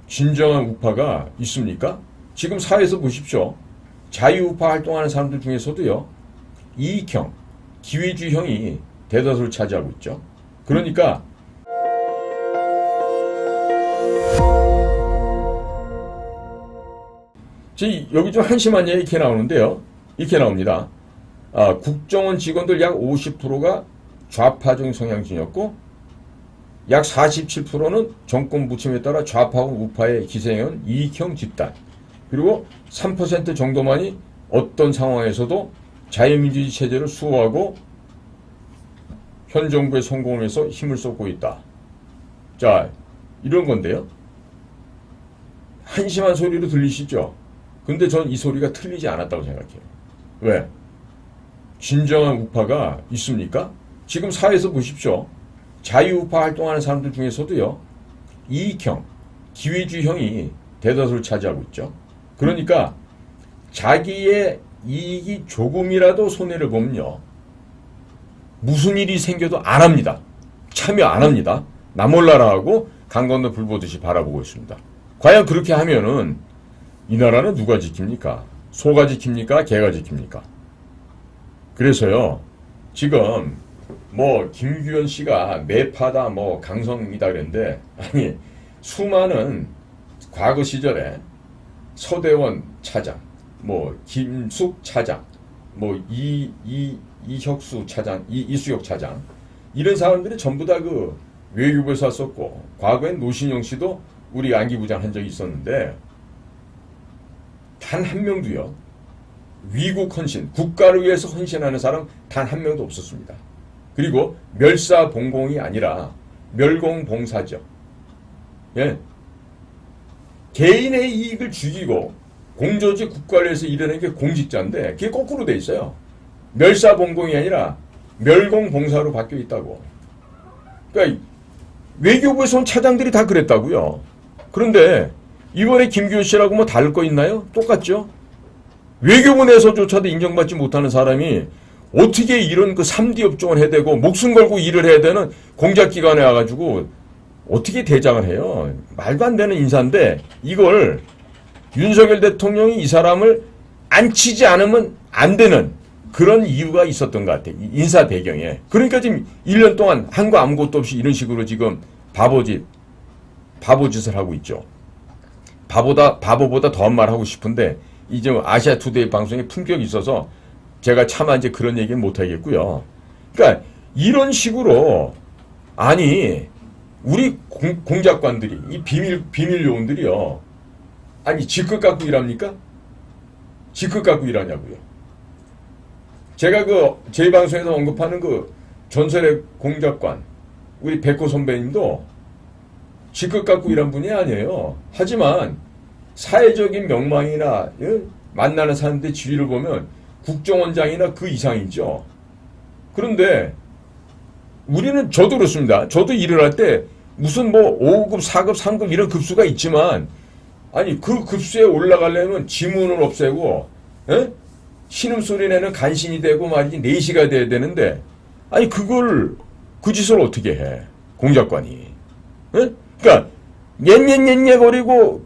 진정한 우파가 있습니까? 지금 사회에서 보십시오. 자유우파 활동하는 사람들 중에서도요, 이익형, 기회주의형이 대다수를 차지하고 있죠. 그러니까 여기 좀 한심한 얘기 이렇게 나오는데요. 이렇게 나옵니다. 국정원 직원들 약 50%가 좌파적인 성향진이었고 약 47%는 정권 부침에 따라 좌파하고 우파의 기생은 이익형 집단, 그리고 3% 정도만이 어떤 상황에서도 자유민주주의 체제를 수호하고 현 정부의 성공을 위해서 힘을 쏟고 있다. 자, 이런 건데요. 한심한 소리로 들리시죠? 근데 전 이 소리가 틀리지 않았다고 생각해요. 왜? 진정한 우파가 있습니까? 지금 사회에서 보십시오. 자유우파 활동하는 사람들 중에서도요, 이익형, 기회주의형이 대다수를 차지하고 있죠. 그러니까 자기의 이익이 조금이라도 손해를 보면요, 무슨 일이 생겨도 안 합니다. 참여 안 합니다. 나 몰라라 하고 강 건너 불 보듯이 바라보고 있습니다. 과연 그렇게 하면은 이 나라는 누가 지킵니까? 소가 지킵니까? 개가 지킵니까? 그래서요, 지금 김규현 씨가 매파다 강성이다 그랬는데, 아니, 수많은 과거 시절에 서대원 차장, 김숙 차장, 이혁수 차장, 이수혁 차장, 이런 사람들이 전부 다 그 외교부에서 왔었고, 과거엔 노신영 씨도 우리 안기부장 한 적이 있었는데, 단 한 명도요, 위국 헌신, 국가를 위해서 헌신하는 사람 단 한 명도 없었습니다. 그리고 멸사봉공이 아니라 멸공봉사죠. 예. 개인의 이익을 죽이고 공조직 국가를 위해서 일하는 게 공직자인데 그게 거꾸로 돼 있어요. 멸사봉공이 아니라 멸공봉사로 바뀌어 있다고. 그러니까 외교부에서 온 차장들이 다 그랬다고요. 그런데 이번에 김규현 씨라고 다를 거 있나요? 똑같죠? 외교부 내에서조차도 인정받지 못하는 사람이 어떻게 이런 그 3D 업종을 해야 되고 목숨 걸고 일을 해야 되는 공작기관에 와가지고 어떻게 대장을 해요? 말도 안 되는 인사인데 이걸 윤석열 대통령이 이 사람을 앉히지 않으면 안 되는 그런 이유가 있었던 것 같아요. 인사 배경에. 그러니까 지금 1년 동안 한 거 아무것도 없이 이런 식으로 지금 바보짓을 하고 있죠. 바보보다 더한 말 하고 싶은데 이제 아시아 투데이 방송에 품격이 있어서 제가 차마 이제 그런 얘기는 못 하겠고요. 그러니까 이런 식으로 아니 우리 공작관들이 이 비밀 요원들이요. 아니 직급 갖고 일합니까? 직급 갖고 일하냐고요. 제가 제 방송에서 언급하는 그 전설의 공작관 우리 백호 선배님도 직급 갖고 일한 분이 아니에요. 하지만 사회적인 명망이나 만나는 사람들의 지위를 보면 국정원장이나 그 이상이죠. 그런데 우리는 저도 그렇습니다. 저도 일을 할 때 무슨 5급, 4급, 3급 이런 급수가 있지만 아니 그 급수에 올라가려면 지문을 없애고 신음소리 내는 간신이 되고 말이지 4시가 돼야 되는데 아니 그 짓을 어떻게 해 공작관이. 그러니까 녜녜녜녜 거리고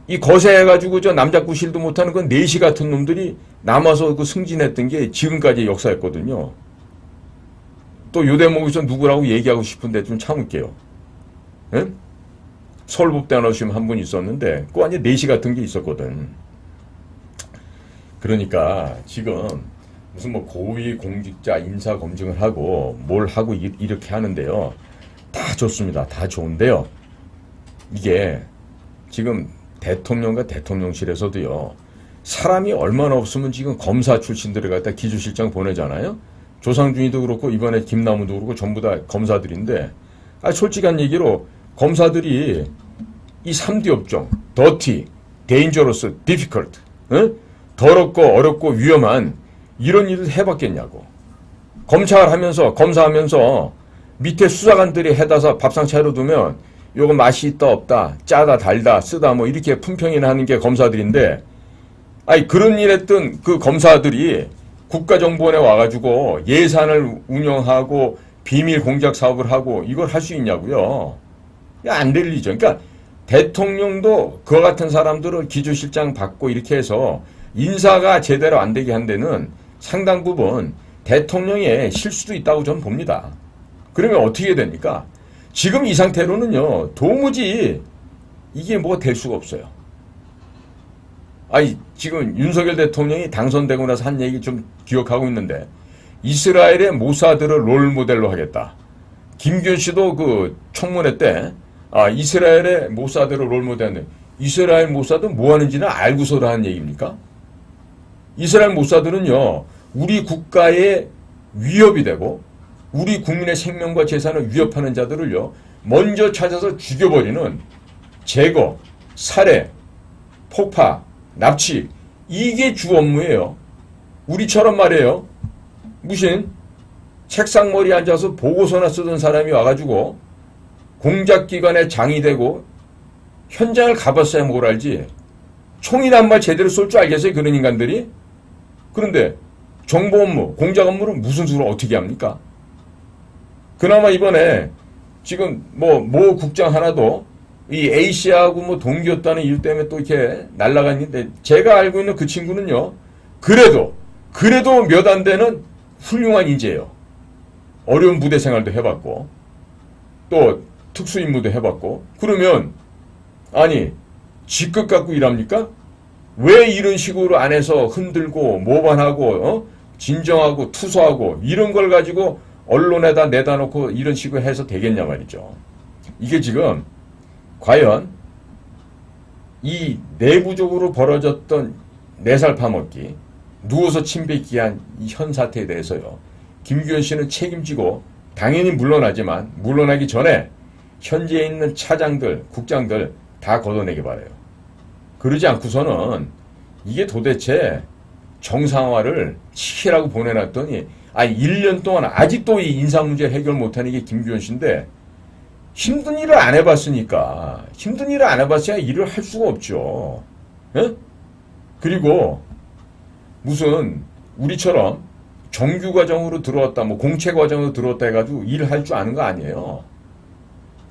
이 거세해가지고 저 남자 구실도 못하는 그 4시 같은 놈들이 남아서 그 승진했던 게 지금까지 역사였거든요. 또 요 대목에서 누구라고 얘기하고 싶은데 좀 참을게요. 서울법대 나오시면 한 분 있었는데 그 완전 4시 같은 게 있었거든. 그러니까 지금 무슨 고위 공직자 인사 검증을 하고 뭘 하고 이렇게 하는데요. 다 좋습니다. 다 좋은데요. 이게 지금 대통령과 대통령실에서도요. 사람이 얼마나 없으면 지금 검사 출신들을 갖다 기조실장 보내잖아요. 조상준이도 그렇고 이번에 김남우도 그렇고 전부 다 검사들인데 솔직한 얘기로 검사들이 이 3D 업종 더티, 데인저러스, 디피컬트 더럽고 어렵고 위험한 이런 일을 해봤겠냐고. 검사하면서 밑에 수사관들이 해다서 밥상 차려두면 요거 맛이 있다 없다 짜다 달다 쓰다 이렇게 품평이나 하는 게 검사들인데 아니 그런 일 했던 그 검사들이 국가정보원에 와가지고 예산을 운영하고 비밀 공작 사업을 하고 이걸 할 수 있냐고요. 안 될 일이죠. 그러니까 대통령도 그와 같은 사람들을 기조실장 받고 이렇게 해서 인사가 제대로 안 되게 한 데는 상당 부분 대통령의 실수도 있다고 저는 봅니다. 그러면 어떻게 됩니까? 지금 이 상태로는요, 도무지 이게 뭐가 될 수가 없어요. 아니, 지금 윤석열 대통령이 당선되고 나서 한 얘기 좀 기억하고 있는데, 이스라엘의 모사드를 롤 모델로 하겠다. 김기현 씨도 그 청문회 때, 이스라엘의 모사드를 롤 모델인데, 이스라엘 모사드 뭐 하는지는 알고서 하는 얘기입니까? 이스라엘 모사드는요, 우리 국가의 위협이 되고, 우리 국민의 생명과 재산을 위협하는 자들을요, 먼저 찾아서 죽여버리는 제거, 살해, 폭파, 납치, 이게 주 업무예요. 우리처럼 말이에요. 무슨 책상머리에 앉아서 보고서나 쓰던 사람이 와가지고 공작기관의 장이 되고 현장을 가봤어야 뭘 알지. 총이나 한 발 제대로 쏠 줄 알겠어요, 그런 인간들이? 그런데 정보 업무, 공작 업무를 무슨 수로 어떻게 합니까? 그나마 이번에 지금 모 국장 하나도 이 A씨하고 뭐 동기였다는 이유 때문에 또 이렇게 날아갔는데, 제가 알고 있는 그 친구는요, 그래도 몇 안 되는 훌륭한 인재예요. 어려운 부대 생활도 해봤고, 또 특수임무도 해봤고, 그러면, 아니, 직급 갖고 일합니까? 왜 이런 식으로 안에서 흔들고, 모반하고, 진정하고, 투소하고, 이런 걸 가지고 언론에다 내다 놓고 이런 식으로 해서 되겠냐 말이죠. 이게 지금, 과연 이 내부적으로 벌어졌던 4살 파먹기, 누워서 침 뱉기 한 이 현 사태에 대해서요, 김기현 씨는 책임지고 당연히 물러나지만 물러나기 전에 현재에 있는 차장들, 국장들 다 걷어내기 바라요. 그러지 않고서는 이게 도대체 정상화를 시키라고 보내놨더니 1년 동안 아직도 이 인사 문제 해결 못하는 게 김기현 씨인데, 힘든 일을 안 해봤으니까 일을 할 수가 없죠. 에? 그리고 무슨 우리처럼 정규 과정으로 들어왔다, 뭐 공채 과정으로 들어왔다 해가지고 일을 할 줄 아는 거 아니에요.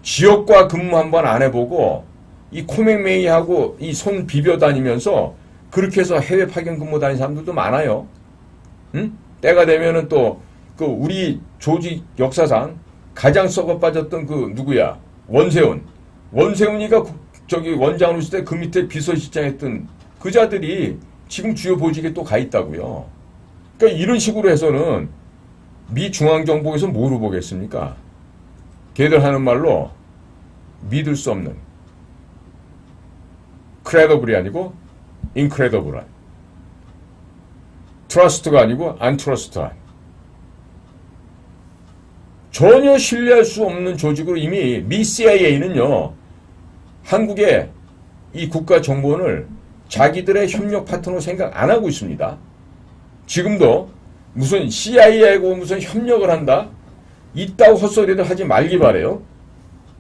지역과 근무 한번 안 해보고 이 코맹맹이하고 이 손 비벼 다니면서 그렇게 해서 해외 파견 근무 다니는 사람들도 많아요. 응? 때가 되면은 또 그 우리 조직 역사상 가장 썩어 빠졌던 그 누구야? 원세훈이가 저기 원장으로 있을 때 그 밑에 비서실장 했던 그 자들이 지금 주요 보직에 또 가 있다고요. 그러니까 이런 식으로 해서는 미 중앙정보에서 뭐로 보겠습니까? 걔들 하는 말로 믿을 수 없는, 크레더블이 아니고 인크레더블한, 트러스트가 아니고 안트러스트한, 전혀 신뢰할 수 없는 조직으로 이미 미 CIA는요, 한국의 이 국가정보원을 자기들의 협력 파트너로 생각 안 하고 있습니다. 지금도 무슨 CIA하고 무슨 협력을 한다? 이따고 헛소리를 하지 말기 바래요.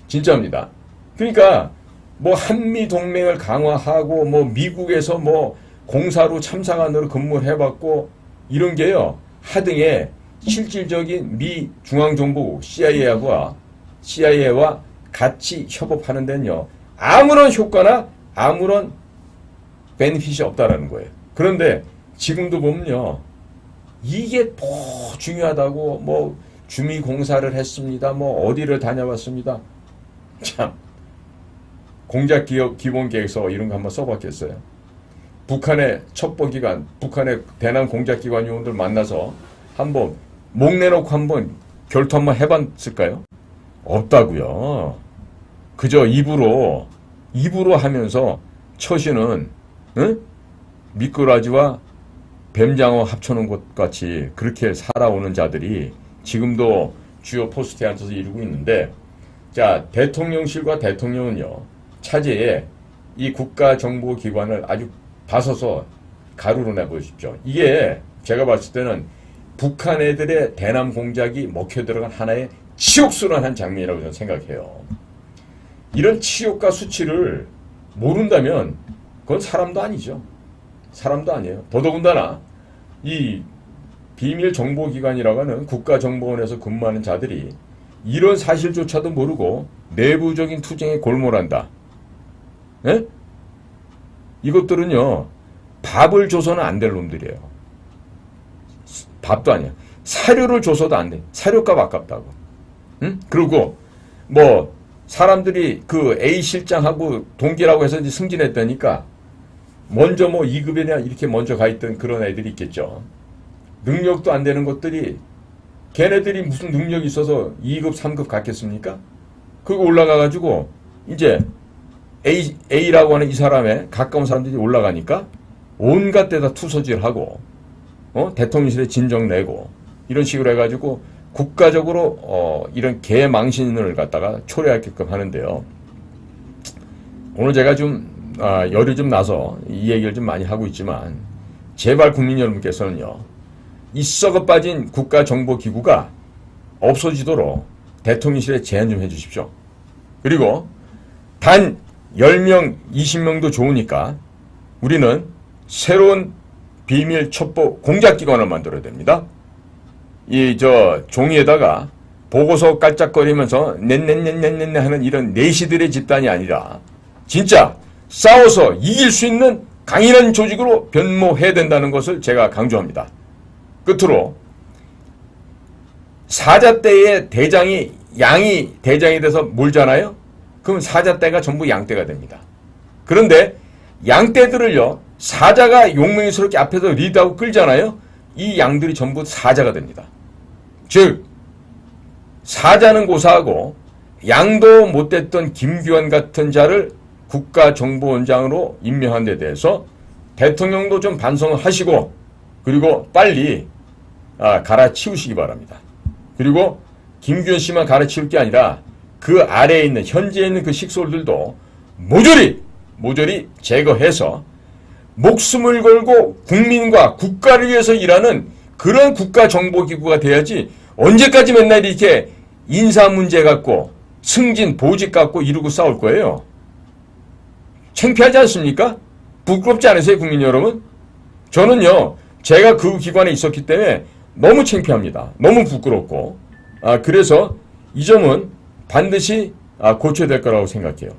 진짜입니다. 그러니까 뭐 한미 동맹을 강화하고 뭐 미국에서 뭐 공사로 참사관으로 근무를 해봤고 이런 게요, 하등에 실질적인 미 중앙정보국 CIA와 같이 협업하는 데는요, 아무런 효과나 아무런 베니핏이 없다라는 거예요. 그런데 지금도 보면요, 이게 뭐 중요하다고 뭐 주미공사를 했습니다, 뭐 어디를 다녀봤습니다. 참, 공작기업 기본계획서 이런 거 한번 써봤겠어요? 북한의 첩보기관, 북한의 대남 공작기관 요원들 만나서 한번 목 내놓고 한번 결투 한번 해봤을까요? 없다고요. 그저 입으로 하면서 처신은, 응? 미꾸라지와 뱀장어 합쳐놓은 것 같이 그렇게 살아오는 자들이 지금도 주요 포스트에 앉아서 이루고 있는데, 자, 대통령실과 대통령은요, 차제에 이 국가정보기관을 아주 봐서서 가루로 내보십시오. 이게 제가 봤을 때는 북한 애들의 대남 공작이 먹혀 들어간 하나의 치욕스러운 한 장면이라고 저는 생각해요. 이런 치욕과 수치를 모른다면 그건 사람도 아니죠. 사람도 아니에요. 더더군다나 이 비밀정보기관이라고 하는 국가정보원에서 근무하는 자들이 이런 사실조차도 모르고 내부적인 투쟁에 골몰한다. 예? 이것들은요, 밥을 줘서는 안 될 놈들이에요. 밥도 아니야. 사료를 줘서도 안 돼. 사료값 아깝다고. 응? 그리고 뭐 사람들이 그 A 실장하고 동기라고 해서 이제 승진했다니까 먼저 뭐 2급이냐 이렇게 먼저 가 있던 그런 애들이 있겠죠. 능력도 안 되는 것들이 걔네들이 무슨 능력이 있어서 2급, 3급 갔겠습니까? 그거 올라가가지고 이제 A라고 하는 이 사람에 가까운 사람들이 올라가니까 온갖 데다 투서질하고 대통령실에 진정 내고 이런 식으로 해가지고 국가적으로 이런 개망신을 갖다가 초래하게끔 하는데요. 오늘 제가 좀 열이 좀 나서 이 얘기를 좀 많이 하고 있지만 제발 국민 여러분께서는요. 이 썩어 빠진 국가정보기구가 없어지도록 대통령실에 제안 좀 해주십시오. 그리고 단 10명, 20명도 좋으니까 우리는 새로운 비밀 첩보 공작기관을 만들어야 됩니다. 종이에다가 보고서 깔짝거리면서 넷넷넷넷넷 하는 이런 내시들의 집단이 아니라 진짜 싸워서 이길 수 있는 강인한 조직으로 변모해야 된다는 것을 제가 강조합니다. 끝으로 사자 떼의 대장이 양이 대장이 돼서 몰잖아요. 그럼 사자 떼가 전부 양떼가 됩니다. 그런데 양떼들을요 사자가 용맹스럽게 앞에서 리드하고 끌잖아요. 이 양들이 전부 사자가 됩니다. 즉 사자는 고사하고 양도 못됐던 김규환 같은 자를 국가정보원장으로 임명한 데 대해서 대통령도 좀 반성을 하시고 그리고 빨리 갈아치우시기 바랍니다. 그리고 김규현 씨만 갈아치울 게 아니라 그 아래에 있는 현재에 있는 그 식솔들도 모조리 제거해서 목숨을 걸고 국민과 국가를 위해서 일하는 그런 국가정보기구가 돼야지 언제까지 맨날 이렇게 인사 문제 갖고 승진 보직 갖고 이루고 싸울 거예요. 창피하지 않습니까? 부끄럽지 않으세요, 국민 여러분? 저는요, 제가 그 기관에 있었기 때문에 너무 창피합니다. 너무 부끄럽고. 그래서 이 점은 반드시 고쳐야 될 거라고 생각해요.